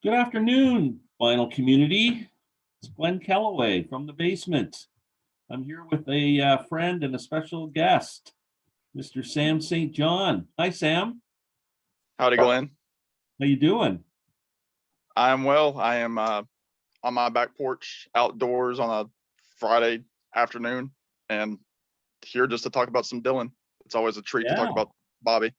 Good afternoon, final community. It's Glen Kellaway from the basement. I'm here with a friend and a special guest, Mr. Sam St. John. Hi, Sam. Howdy, Glenn. How you doing? I'm well. I am on my back porch outdoors on a Friday afternoon and here just to talk about some Dylan. It's always a treat to talk Yeah. about Bobby.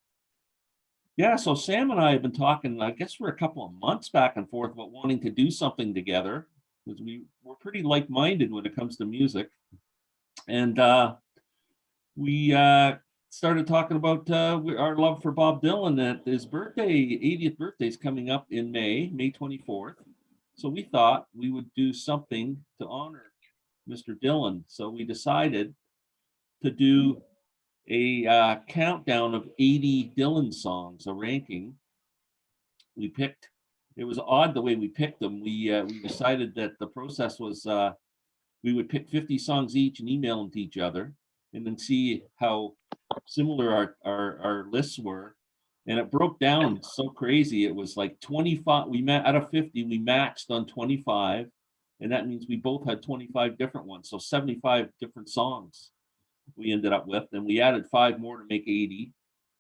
Yeah, so Sam and I have been talking, I guess for a couple of months back and forth about wanting to do something together because we're pretty like-minded when it comes to music. And we started talking about our love for Bob Dylan. That his birthday, 80th birthday, is coming up in May 24th. So we thought we would do something to honor Mr. Dylan. So we decided to do a countdown of 80 Dylan songs, a ranking. We picked. It was odd the way we picked them. We decided that the process was we would pick 50 songs each and email them to each other, and then see how similar our lists were. And it broke down so crazy. It was like 25. We met out of 50. We matched on 25, and that means we both had 25 different ones. So 75 different songs we ended up with, and we added 5 more to make 80.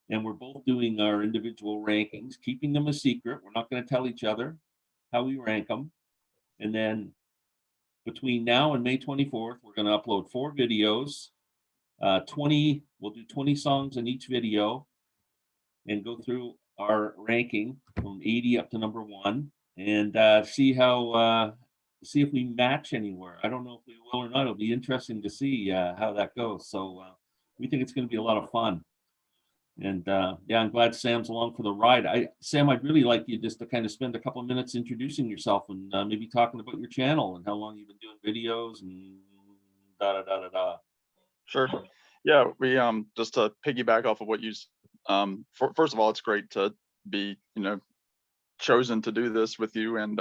And we're both doing our individual rankings, keeping them a secret. We're not going to tell each other how we rank them. And then between now and May 24th, we're going to upload 4 videos. 20, we'll do 20 songs in each video and go through our ranking from 80 up to number 1 and see if we match anywhere. I don't know if we will or not. It'll be interesting to see how that goes. So we think it's going to be a lot of fun. And yeah, I'm glad Sam's along for the ride. Sam, I'd really like you just to kind of spend a couple of minutes introducing yourself and maybe talking about your channel and how long you've been doing videos and da da da da da. Sure. Yeah, we just to piggyback off of what you first of all, it's great to be, chosen to do this with you. And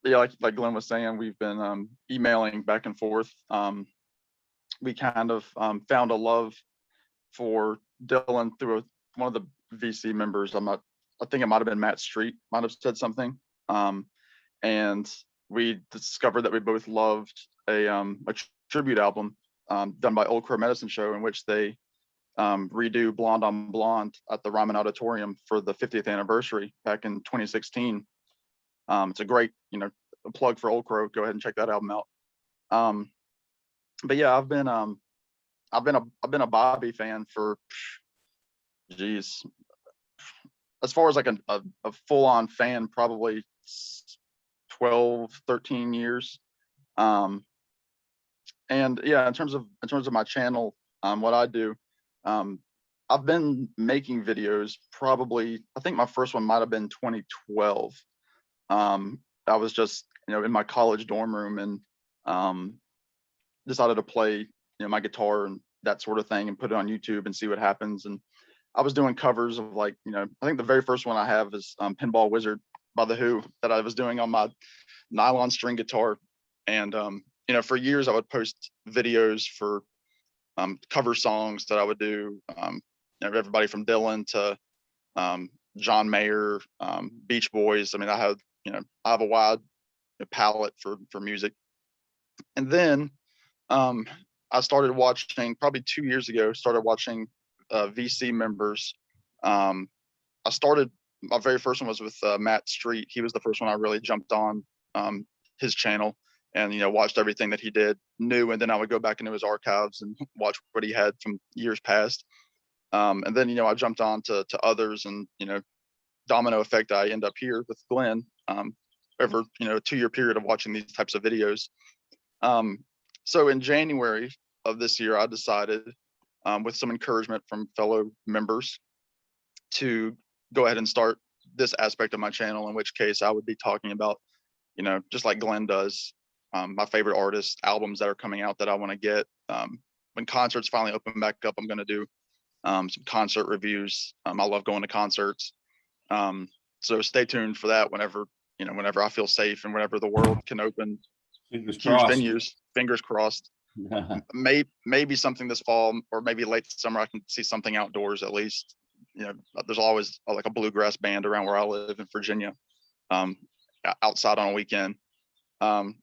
yeah, like Glenn was saying, we've been emailing back and forth. We kind of found a love for Dylan through one of the VC members. I think it might have been Matt Street, might have said something. And we discovered that we both loved a tribute album done by Old Crow Medicine Show, in which they redo Blonde on Blonde at the Ryman Auditorium for the 50th anniversary back in 2016. It's a great, a plug for Old Crow. Go ahead and check that album out. But yeah, I've been a Bobby fan for, geez, as far as like a full-on fan, probably 12, 13 years. And yeah, in terms of my channel, what I do, I've been making videos probably, I think my first one might have been 2012. I was just, in my college dorm room and decided to play, my guitar and that sort of thing and put it on YouTube and see what happens. And I was doing covers of like, I think the very first one I have is Pinball Wizard by The Who that I was doing on my nylon string guitar. And, for years I would post videos for cover songs that I would do, everybody from Dylan to John Mayer, Beach Boys. I mean, I have a wide palette for music. And then I started watching probably 2 years ago, VC members. My very first one was with Matt Street. He was the first one I really jumped on his channel and, watched everything that he knew. And then I would go back into his archives and watch what he had from years past. And then, I jumped on to others and, domino effect, I end up here with Glenn over, a 2-year period of watching these types of videos. So in January of this year, I decided, with some encouragement from fellow members, to go ahead and start this aspect of my channel, in which case I would be talking about, just like Glenn does, my favorite artists, albums that are coming out that I want to get. When concerts finally open back up, I'm going to do some concert reviews. I love going to concerts. So stay tuned for that whenever I feel safe and whenever the world can open. Fingers Huge crossed. venues, fingers crossed. Maybe something this fall or maybe late summer I can see something outdoors at least. There's always like a bluegrass band around where I live in Virginia. um, outside on a weekend.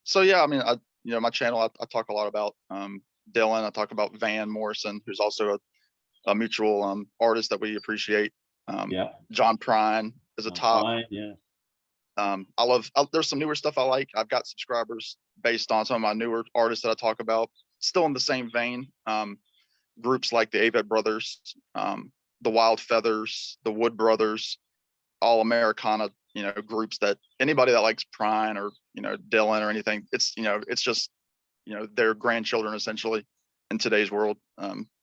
So yeah, I mean, my channel, I talk a lot about Dylan. I talk about Van Morrison, who's also a mutual artist that we appreciate. Yeah. John Prine is a top. Fine. Yeah. There's some newer stuff I like. I've got subscribers based on some of my newer artists that I talk about. Still in the same vein, groups like the Avett Brothers, the Wild Feathers, the Wood Brothers, all Americana, groups that anybody that likes Prine or, Dylan or anything, it's just, their grandchildren essentially in today's world,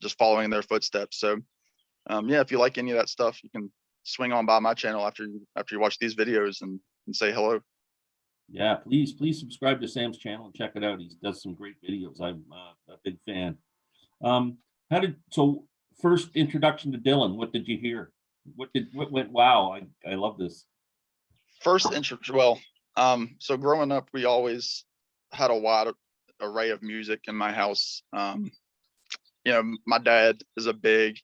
just following in their footsteps. So yeah, if you like any of that stuff, you can swing on by my channel after you watch these videos and say hello. Yeah, please subscribe to Sam's channel and check it out. He does some great videos. I'm a big fan. So first introduction to Dylan, what did you hear? What went, wow, I love this. First intro, well, so growing up, we always had a wide array of music in my house. My dad is a big,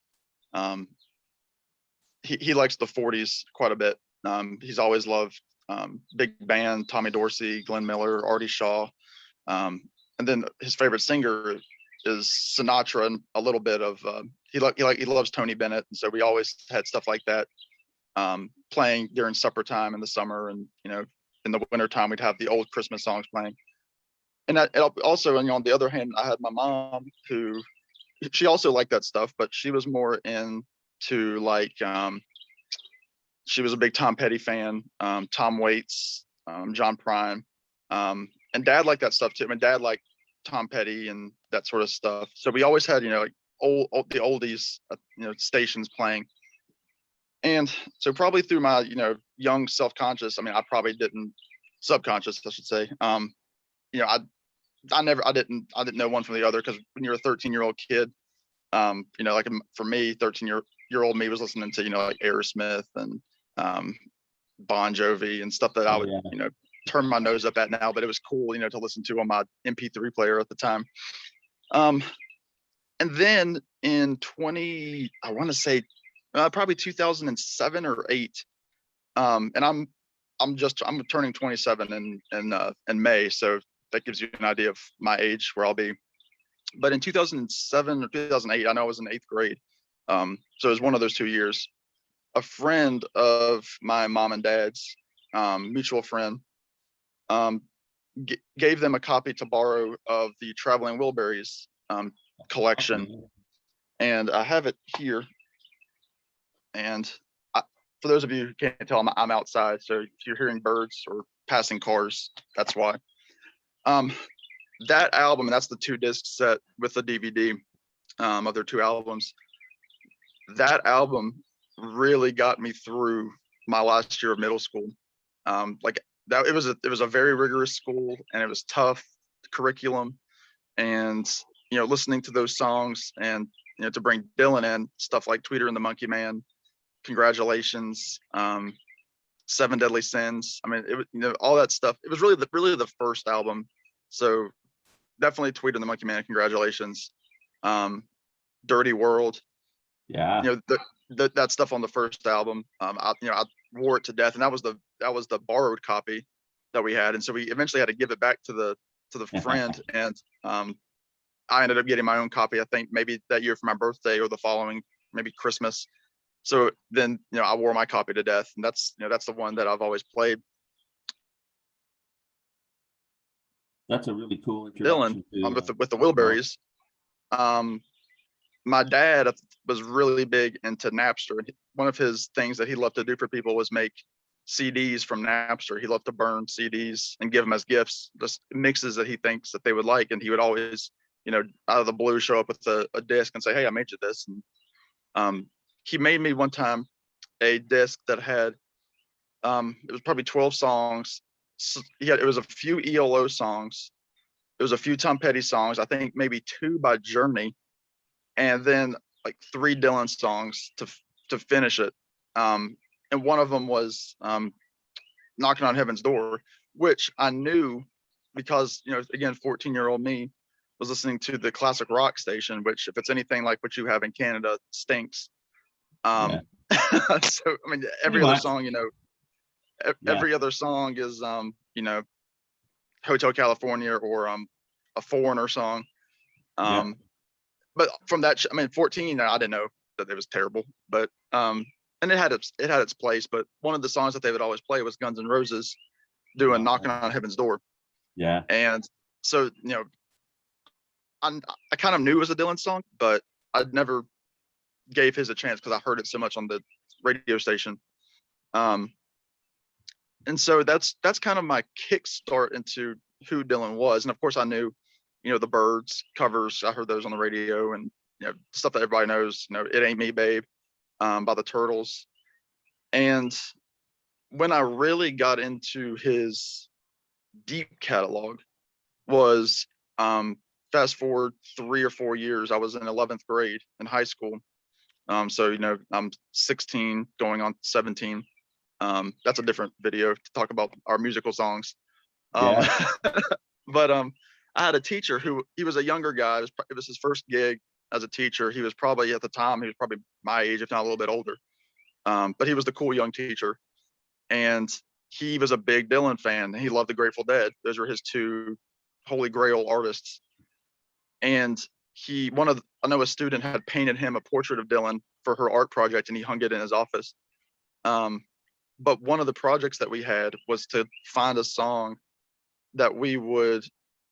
he likes the 40s quite a bit. He's always loved big band, Tommy Dorsey, Glenn Miller, Artie Shaw. And then his favorite singer is Sinatra and a little bit of, he loves Tony Bennett. And so we always had stuff like that playing during supper time in the summer. And, in the winter time, we'd have the old Christmas songs playing. And also, on the other hand, I had my mom who, she also liked that stuff, but she was more into like, she was a big Tom Petty fan, Tom Waits, John Prine, and Dad liked that stuff too. I mean, Dad liked Tom Petty and that sort of stuff. So we always had, like the oldies, stations playing. And so probably through my, young self-conscious, I mean, I probably didn't, subconscious, I should say. I didn't know one from the other, because when you're a 13-year-old kid, like for me, 13-year-old me was listening to, like Aerosmith and Bon Jovi and stuff that I would, turn my nose up at now, but it was cool, to listen to on my MP3 player at the time. And then in I want to say probably 2007 or 8, and I'm turning 27 in May, so that gives you an idea of my age, where I'll be. But in 2007 or 2008, I know I was in 8th grade, so it was one of those 2 years. A friend of my mom and dad's, mutual friend, gave them a copy to borrow of the Traveling Wilburys collection, and I have it here. And for those of you who can't tell, I'm outside, so if you're hearing birds or passing cars, that's why. That album, and that's the 2-disc set with the DVD of their 2 albums. That album really got me through my last year of middle school. Like that, it was a very rigorous school, and it was tough curriculum, and listening to those songs, and to bring Dylan in, stuff like Tweeter and the Monkey Man, Congratulations, 7 Deadly Sins. I mean, it was, all that stuff. It was really the first album. So definitely Tweeter and the Monkey Man, Congratulations, Dirty World. Yeah. That stuff on the first album. I wore it to death, and that was the borrowed copy that we had, and so we eventually had to give it back to the friend, and I ended up getting my own copy, I think maybe that year for my birthday, or the following, maybe Christmas. So then, I wore my copy to death, and that's the one that I've always played. That's a really cool introduction. Dylan, with the Wilburys. My dad was really big into Napster, and one of his things that he loved to do for people was make CDs from Napster. He loved to burn CDs and give them as gifts, just mixes that he thinks that they would like, and he would always, out of the blue, show up with a disc and say, "Hey, I made you this." And he made me one time a disc that had, it was probably 12 songs. It was a few ELO songs. It was a few Tom Petty songs. I think maybe 2 by Journey, and then like 3 Dylan songs to finish it. And one of them was Knocking on Heaven's Door, which I knew because, again, 14-year-old me was listening to the classic rock station, which, if it's anything like what you have in Canada, stinks. So, I mean, every other song, Yeah. Every other song is you know, Hotel California or a Foreigner song. Yeah. But from that, I mean, 14, I didn't know that it was terrible, but and it had its place. But one of the songs that they would always play was Guns N' Roses doing "Knocking on Heaven's Door," Yeah. and so you know, I kind of knew it was a Dylan song, but I'd never gave his a chance because I heard it so much on the radio station. And so that's kind of my kickstart into who Dylan was. And of course I knew, you know, the Birds covers, I heard those on the radio, and you know, stuff that everybody knows, you know, It Ain't Me Babe, by the Turtles. And when I really got into his deep catalog was fast forward 3 or 4 years. I was in 11th grade in high school. So you know, I'm 16 going on 17. That's a different video to talk about our musical songs. Um, Yeah. but I had a teacher who, he was a younger guy. It was his first gig as a teacher. He was probably, at the time, he was probably my age, if not a little bit older. But he was the cool young teacher, and he was a big Dylan fan. He loved the Grateful Dead. Those were his two holy grail artists. And I know a student had painted him a portrait of Dylan for her art project, and he hung it in his office. But one of the projects that we had was to find a song that we would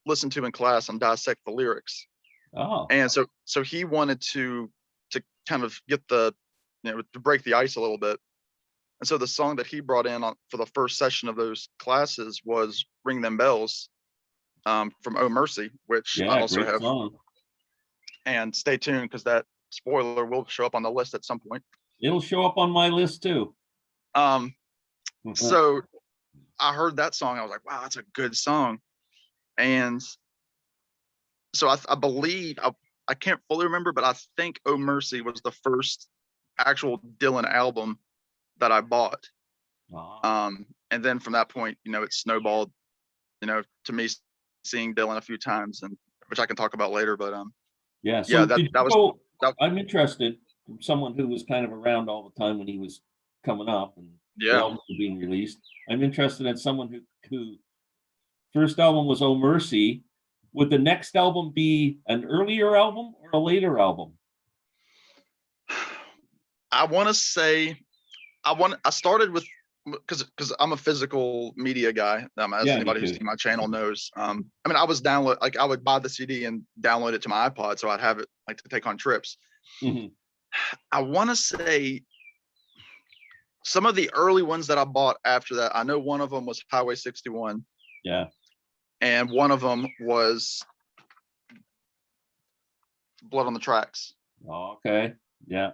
listen to in class and dissect the lyrics. Oh. And so he wanted to kind of get the, you know, to break the ice a little bit. And so the song that he brought in for the first session of those classes was "Ring Them Bells," from "Oh Mercy," which I Yeah. also Great have. song. And stay tuned because that spoiler will show up on the list at some point. It'll show up on my list too. So I heard that song. I was like, wow, that's a good song. And so I believe, I can't fully remember, but I think "Oh Mercy" was the first actual Dylan album that I bought. And then from that point, you know, it snowballed, you know, to me seeing Dylan a few times, and which I can talk about later. But Yeah. So yeah, did you that was go? that. I'm interested from someone who was kind of around all the time when he was coming up and the Yeah. albums were being released. I'm interested in someone who first album was "Oh Mercy." Would the next album be an earlier album or a later album? I want to say I started with, because I'm a physical media guy. As Yeah, me anybody who's too. seen my channel knows. I mean, I would buy the CD and download it to my iPod, so I'd have it like to take on trips. Mhm. I want to say some of the early ones that I bought after that. I know one of them was Highway 61, Yeah. and one of them was Blood on the Tracks. Okay. Yeah.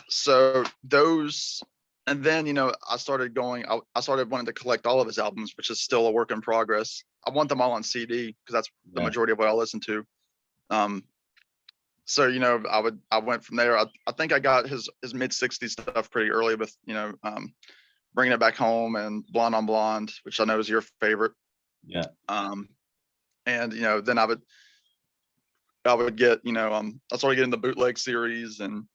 So those, and then, you know, I started wanting to collect all of his albums, which is still a work in progress. I want them all on CD because that's the majority of what I listen to. So, you know, I went from there. I think I got his mid 60s stuff pretty early with, you know, Bringing It Back Home and Blonde on Blonde, which I know is your favorite. Yeah. And, you know, then I would get, you know, I started getting the bootleg series and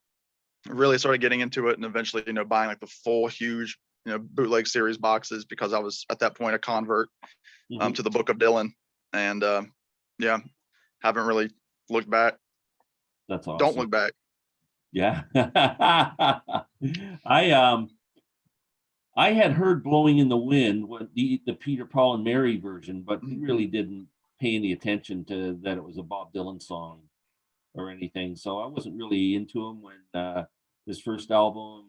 really started getting into it, and eventually, you know, buying like the full huge, you know, bootleg series boxes, because I was at that point a convert to the Book of Dylan. And yeah, haven't really looked back. That's awesome. Don't look back. Yeah. I had heard "Blowing in the Wind," what the Peter, Paul and Mary version, but really didn't pay any attention to that it was a Bob Dylan song or anything. So I wasn't really into him when his first album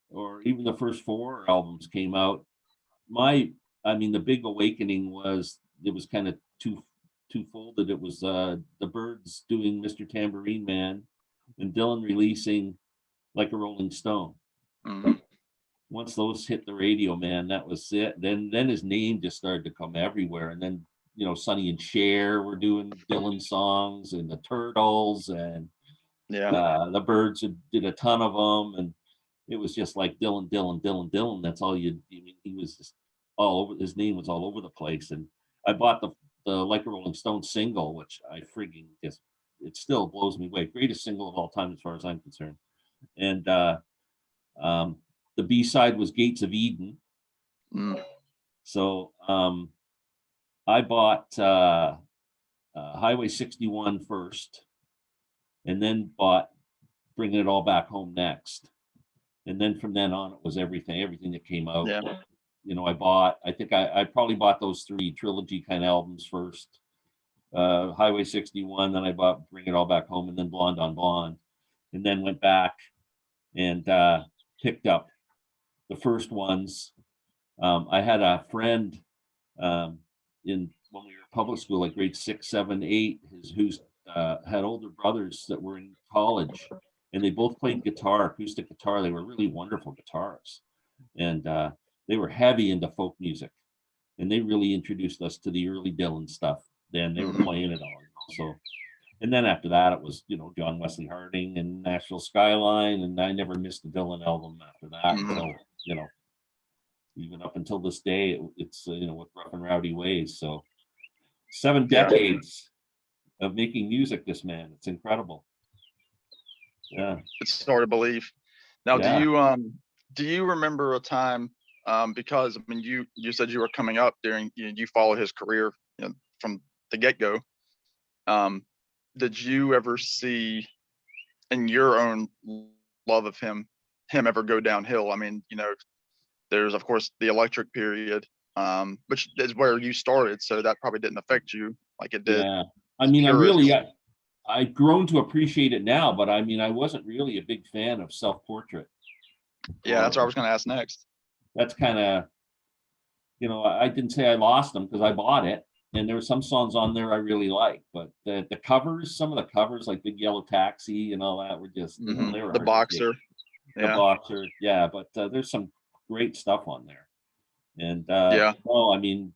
or even the first four albums came out. I mean, the big awakening was, it was kind of two-folded. It was the Byrds doing "Mr. Tambourine Man" and Dylan releasing "Like a Rolling Stone." Once those hit the radio, man, that was it. Then his name just started to come everywhere. And then, you know, Sonny and Cher were doing Dylan songs, and the Turtles, and the Byrds did a ton of them. And it was just like Dylan, Dylan, Dylan, Dylan. That's all I mean, he was just all over, his name was all over the place. And I bought the "Like a Rolling Stone" single, which I frigging just, it still blows me away. Greatest single of all time as far as I'm concerned. And the B-side was "Gates of Eden." Mm. So I bought Highway 61 first, and then bought Bringing It All Back Home next. And then from then on, it was everything that came out. Yeah. I think I probably bought those 3 trilogy kind of albums first. Highway 61, then I bought Bring It All Back Home, and then Blonde on Blonde, and then went back and picked up the first ones. I had a friend in when we were in public school, like grade 6, 7, 8, who's had older brothers that were in college, and they both played guitar, acoustic guitar. They were really wonderful guitarists, and they were heavy into folk music, and they really introduced us to the early Dylan stuff. Then they were playing it all, so. And then after that, it was John Wesley Harding and Nashville Skyline, and I never missed a Dylan album after that. So even up until this day, it's with Rough and Rowdy Ways. So 7 decades of making music, this man. It's incredible. Yeah. It's hard to believe. Now, Yeah. do you remember a time, because I mean, you said you were coming up during, you followed his career, from the get-go. Did you ever see in your own love of him ever go downhill? I mean, there's of course the electric period, which is where you started, so that probably didn't affect you like it did. Yeah. I mean, I've grown to appreciate it now, but I mean, I wasn't really a big fan of Self-Portrait. Yeah, that's what I was going to ask next. That's kind of, I didn't say I lost them because I bought it, and there were some songs on there I really liked, but the covers, some of the covers like Big Yellow Taxi and all that were just, they were The Boxer. The Boxer, yeah, but there's some great stuff on there. And well, I mean,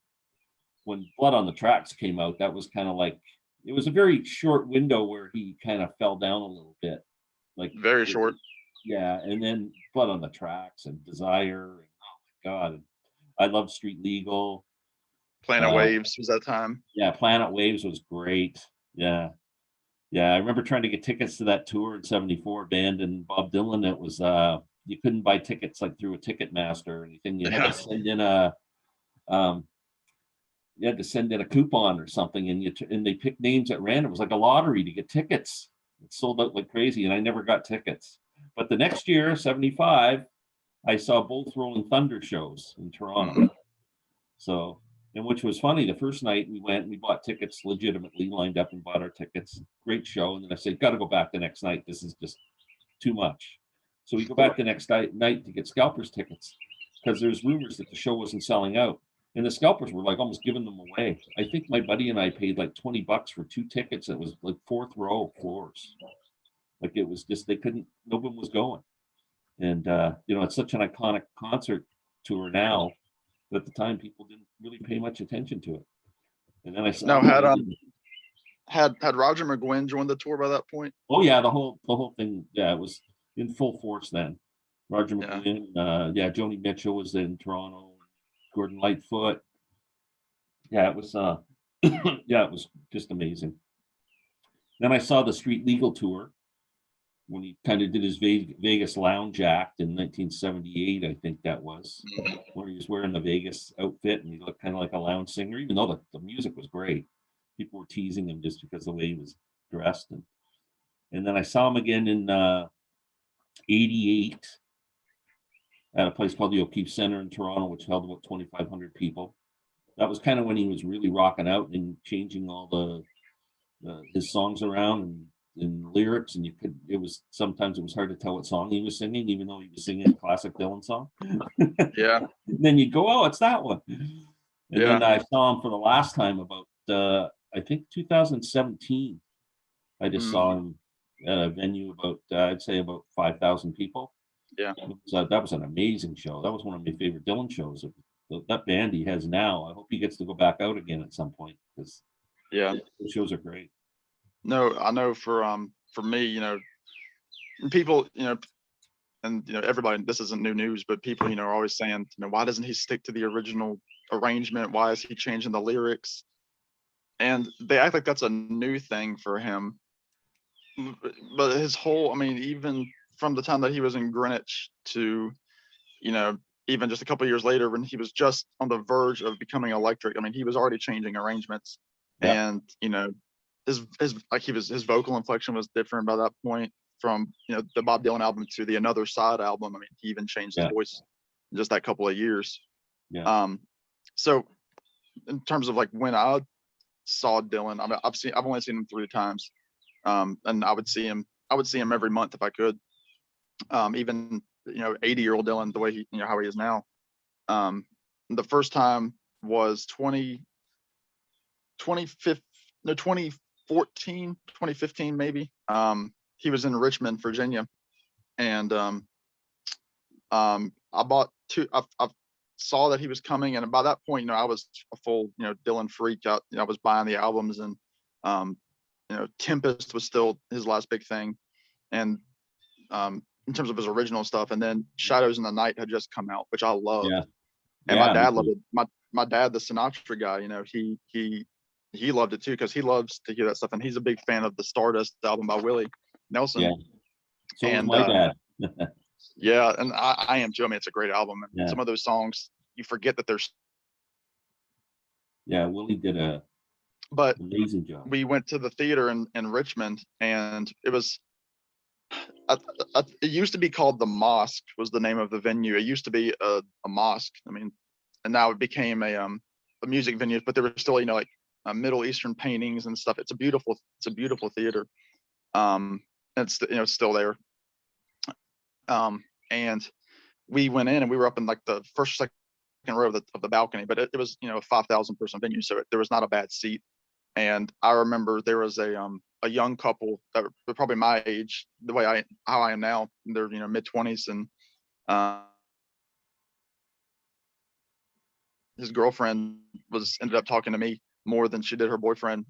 when Blood on the Tracks came out, that was kind of like, it was a very short window where he kind of fell down a little bit, like very short. Yeah, and then Blood on the Tracks and Desire, and oh my God, I love Street Legal. Planet Waves was that time. Yeah, Planet Waves was great. Yeah. I remember trying to get tickets to that tour in '74, band and Bob Dylan. It was you couldn't buy tickets like through a Ticketmaster or anything. You had to send in a coupon or something, and they picked names at random. It was like a lottery to get tickets. It sold out like crazy, and I never got tickets. But the next year, '75, I saw both Rolling Thunder shows in Toronto. So, and which was funny, the first night we went, we bought tickets legitimately, lined up and bought our tickets. Great show. And then I said, got to go back the next night. This is just too much. So we go back the next night to get scalpers tickets because there's rumors that the show wasn't selling out. And the scalpers were like almost giving them away. I think my buddy and I paid like $20 for 2 tickets. It was like 4th row floors. Like it was just, no one was going. And, it's such an iconic concert tour now. But at the time, people didn't really pay much attention to it. And then I saw. Now, had Roger McGuinn joined the tour by that point? Oh yeah, the whole thing. Yeah, it was in full force then. Roger McGuinn, Joni Mitchell was in Toronto. Gordon Lightfoot. Yeah, it was. It was just amazing. Then I saw the Street Legal tour when he kind of did his Vegas Lounge act in 1978, I think that was, where he was wearing the Vegas outfit and he looked kind of like a lounge singer, even though the music was great. People were teasing him just because of the way he was dressed. And then I saw him again in '88 at a place called the O'Keefe Center in Toronto, which held about 2,500 people. That was kind of when he was really rocking out and changing all his songs around and lyrics, and sometimes it was hard to tell what song he was singing, even though he was singing a classic Dylan song. Yeah. And then you'd go, oh, it's that one. And then I saw him for the last time about I think 2017. I just saw him at a venue about I'd say about 5,000 people. Yeah. That was an amazing show. That was one of my favorite Dylan shows. That band he has now, I hope he gets to go back out again at some point because the shows are great. No, I know for me, people, and everybody, this isn't new news, but people, are always saying, why doesn't he stick to the original arrangement? Why is he changing the lyrics? And they act like that's a new thing for him. But his whole, I mean, even from the time that he was in Greenwich to, even just a couple of years later, when he was just on the verge of becoming electric, I mean, he was already changing arrangements, Yeah. and his vocal inflection was different by that point from the Bob Dylan album to the Another Side album. I mean, he even changed his Yeah. voice in just that couple of years. Yeah. So in terms of like when I saw Dylan, I mean, I've only seen him 3 times, and I would see him every month if I could. Even 80-year-old Dylan, the way how he is now. The first time was 2015 maybe. He was in Richmond, Virginia, and I bought two. I saw that he was coming, and by that point, I was a full Dylan freak. I was buying the albums, and Tempest was still his last big thing, and in terms of his original stuff, and then Shadows in the Night had just come out, which I loved, Yeah. and my Yeah. dad loved it. My dad, the Sinatra guy, he loved it too, because he loves to hear that stuff, and he's a big fan of the Stardust album by Willie Nelson. Yeah. So was And my dad. yeah, and I am too. I mean, it's a great album, and Yeah. some of those songs you forget that there's. Yeah, Willie did a But amazing job. we went to the theater in Richmond, and it was. It used to be called the Mosque, was the name of the venue. It used to be a mosque. I mean, and now it became a music venue. But there were still like Middle Eastern paintings and stuff. It's a beautiful theater. And it's still there. And we went in, and we were up in like the first, second row of the balcony. But it was a 5,000 person venue, so there was not a bad seat. And I remember there was a young couple that were probably my age, how I am now. They're mid-20s, and his girlfriend ended up talking to me more than she did her boyfriend,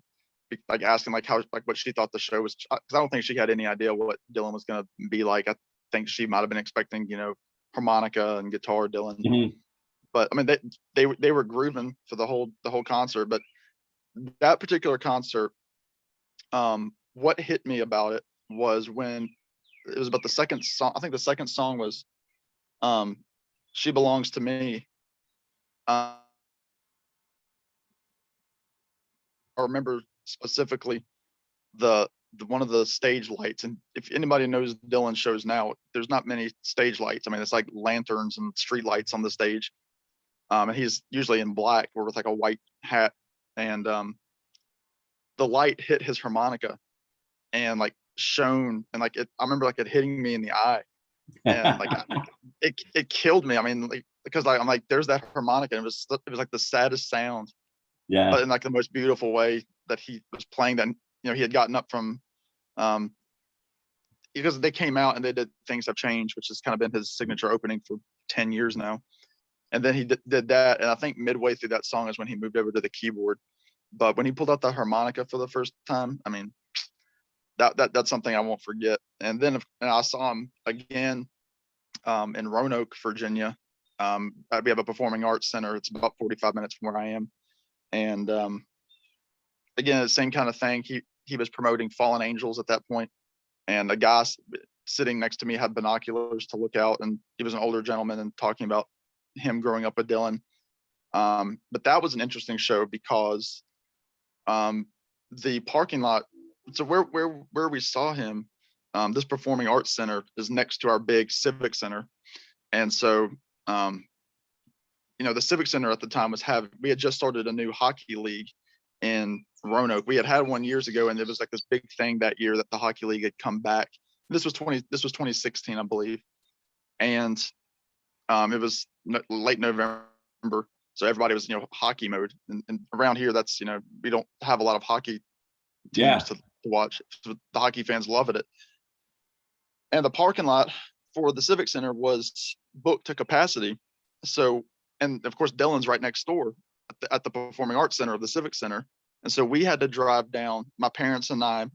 like asking like how, like what she thought the show was, because I don't think she had any idea what Dylan was going to be like. I think she might have been expecting harmonica and guitar Dylan. Mhm. But I mean, they were grooving for the whole concert. But that particular concert, what hit me about it was when it was about the second song. I think the second song was She Belongs to Me. I remember specifically the one of the stage lights, and if anybody knows Dylan shows now, there's not many stage lights. I mean, it's like lanterns and street lights on the stage, and he's usually in black or with like a white hat, and the light hit his harmonica and like shone, and like I remember like it hitting me in the eye, and like it killed me. I mean, like, because I'm like, there's that harmonica, and it was like the saddest sound, Yeah. but in like the most beautiful way that he was playing that. He had gotten up from, because they came out and they did Things Have Changed, which has kind of been his signature opening for 10 years now. And then he did that, and I think midway through that song is when he moved over to the keyboard. But when he pulled out the harmonica for the first time, I mean, that's something I won't forget. And then I saw him again in Roanoke, Virginia. We have a performing arts center. It's about 45 minutes from where I am. And again, the same kind of thing. He was promoting Fallen Angels at that point, and a guy sitting next to me had binoculars to look out, and he was an older gentleman and talking about him growing up with Dylan. But that was an interesting show because the parking lot. So where we saw him, this performing arts center is next to our big civic center, and so the civic center at the time we had just started a new hockey league in Roanoke. We had one years ago, and it was like this big thing that year that the hockey league had come back. This was 2016, I believe, and it was late November, so everybody was hockey mode. And around here, that's we don't have a lot of hockey teams to watch. So the hockey fans loved it, and the parking lot for the civic center was booked to capacity. So, and of course, Dylan's right next door at the performing arts center of the civic center. And so we had to drive down, my parents and I.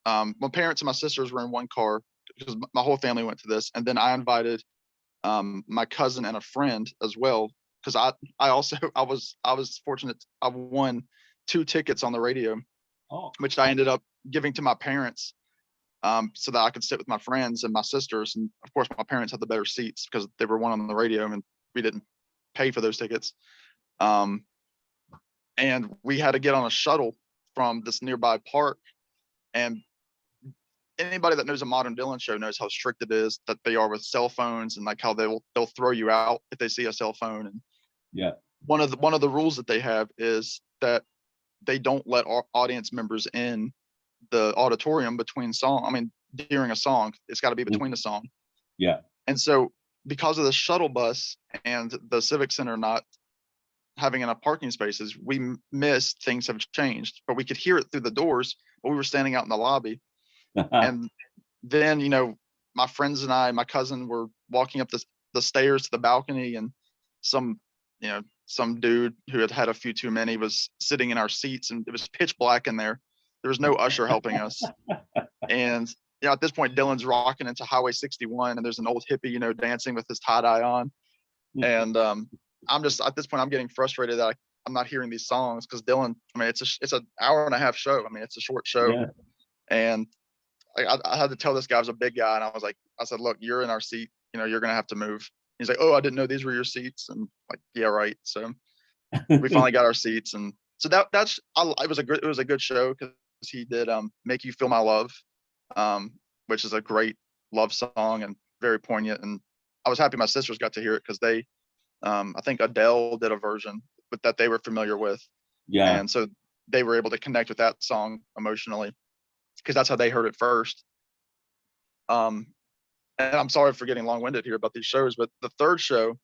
My parents and my sisters were in one car because my whole family went to this. And then I invited my cousin and a friend as well, because I was fortunate. I won 2 tickets on the radio, which I ended up giving to my parents, so that I could sit with my friends and my sisters. And of course, my parents had the better seats because they were one on the radio, and we didn't pay for those tickets. And we had to get on a shuttle from this nearby park. And anybody that knows a modern Dylan show knows how strict it is that they are with cell phones, and like how they'll throw you out if they see a cell phone. And Yeah. one of the rules that they have is that they don't let audience members in the auditorium between song. I mean, during a song, it's got to be between the song. Yeah. And so because of the shuttle bus and the Civic Center not having enough parking spaces, we missed Things Have Changed, but we could hear it through the doors, but we were standing out in the lobby. And then, you know, my friends and I, my cousin, were walking up the stairs to the balcony, and some dude who had had a few too many was sitting in our seats, and it was pitch black in there. There was no usher helping us. And, you know, at this point, Dylan's rocking into Highway 61, and there's an old hippie, you know, dancing with his tie-dye on. And I'm just, at this point, I'm getting frustrated that I'm not hearing these songs, because Dylan, I mean, it's an hour and a half show. I mean, it's a short show. Yeah. And I had to tell this guy, I was a big guy, and I said, look, you're in our seat, you know, you're going to have to move. He's like, oh, I didn't know these were your seats. And like, yeah, right. So we finally got our seats. And so it was a good show, because he did Make You Feel My Love, which is a great love song and very poignant. And I was happy my sisters got to hear it, because they, I think Adele did a version that they were familiar with. Yeah. And so they were able to connect with that song emotionally, because that's how they heard it first. And I'm sorry for getting long-winded here about these shows, but the third show,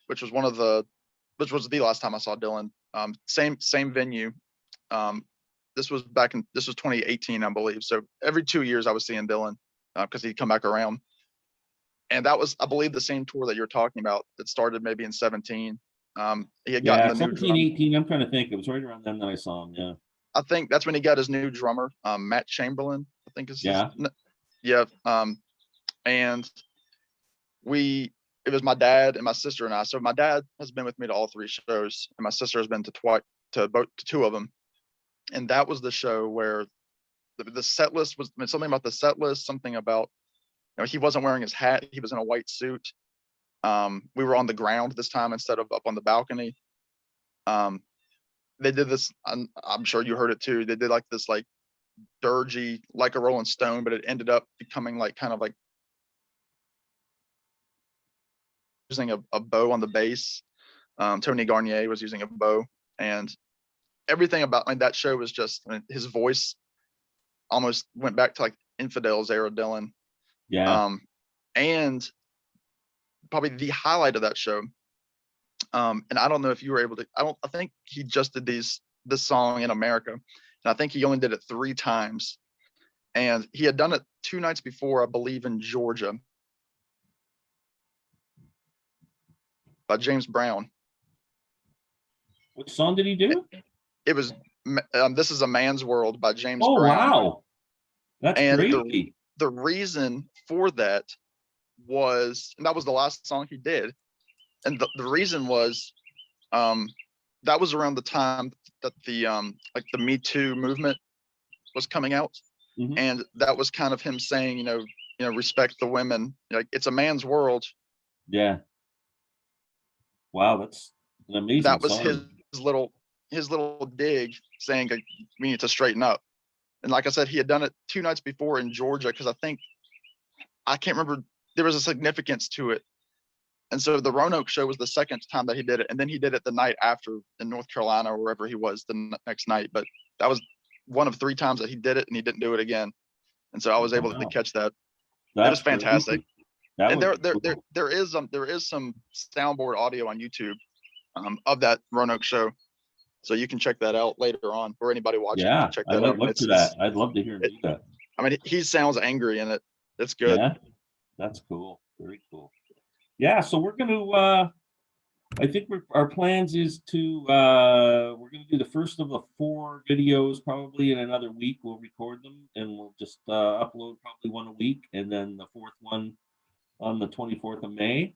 which was the last time I saw Dylan, same venue. This was 2018, I believe. So every 2 years I was seeing Dylan, because he'd come back around. And that was, I believe, the same tour that you're talking about that started maybe in 17. He had gotten the new 17, 18. I'm trying to think. It was right around then that I saw him. Yeah. I think that's when he got his new drummer, Matt Chamberlain, I think is Yeah. Yeah. And it was my dad and my sister and I. So my dad has been with me to all three shows, and my sister has been to two of them. And that was the show where the set list was, I mean, something about the set list, something about, you know, he wasn't wearing his hat. He was in a white suit. We were on the ground this time instead of up on the balcony. They did this, I'm sure you heard it too. They did like this like dirgy, like a Rolling Stone, but it ended up becoming like kind of like using a bow on the bass. Tony Garnier was using a bow, and everything about that show was just, I mean, his voice almost went back to like Infidels era Dylan. Yeah. And probably the highlight of that show, and I don't know if you were able to, I think he just did this song in America, and I think he only did it 3 times. And he had done it 2 nights before, I believe, in Georgia, by James Brown. Which song did he do? It was This Is a Man's World by James Oh, Brown. wow. That's And great. the reason for that was, and that was the last song he did. And the reason was, that was around the time that the like the Me Too movement was coming out. Mhm. And that was kind of him saying, you know, respect the women. Like, it's a man's world. Yeah. Wow, that's an amazing That was song. his little dig, saying, like, we need to straighten up. And like I said, he had done it 2 nights before in Georgia, because I can't remember, there was a significance to it. And so the Roanoke show was the second time that he did it, and then he did it the night after in North Carolina or wherever he was the next night. But that was one of 3 times that he did it, and he didn't do it again. And so I was able to catch that. It was fantastic. And there is some soundboard audio on YouTube of that Roanoke show, so you can check that out later on, or anybody watching can check that out. I'd look to that. I'd love to hear him do that. I mean, he sounds angry in it. It's good. Yeah, that's cool. Very cool. Yeah, so we're going to, I think our plans is to, we're going to do the first of the 4 videos probably in another week. We'll record them, and we'll just upload probably one a week, and then the 4th one on the 24th of May.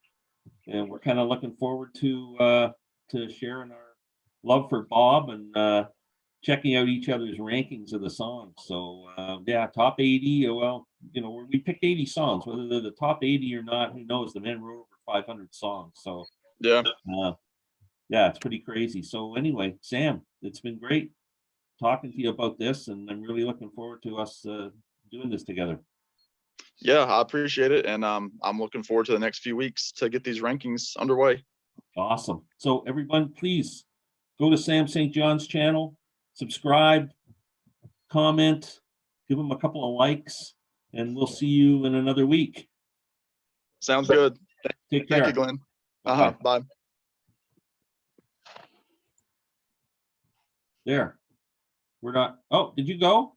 And we're kind of looking forward to sharing our love for Bob, and checking out each other's rankings of the songs. So yeah, top 80. Well, you know, we picked 80 songs, whether they're the top 80 or not, who knows? The man wrote over 500 songs. So Yeah. yeah, it's pretty crazy. So anyway, Sam, it's been great talking to you about this, and I'm really looking forward to us doing this together. Yeah, I appreciate it. And I'm looking forward to the next few weeks to get these rankings underway. Awesome. So everyone, please go to Sam St. John's channel, subscribe, comment, give him a couple of likes, and we'll see you in another week. Sounds good. Take Thank you, care. Glenn. Bye-bye. Bye. There. We're not. Oh, did you go?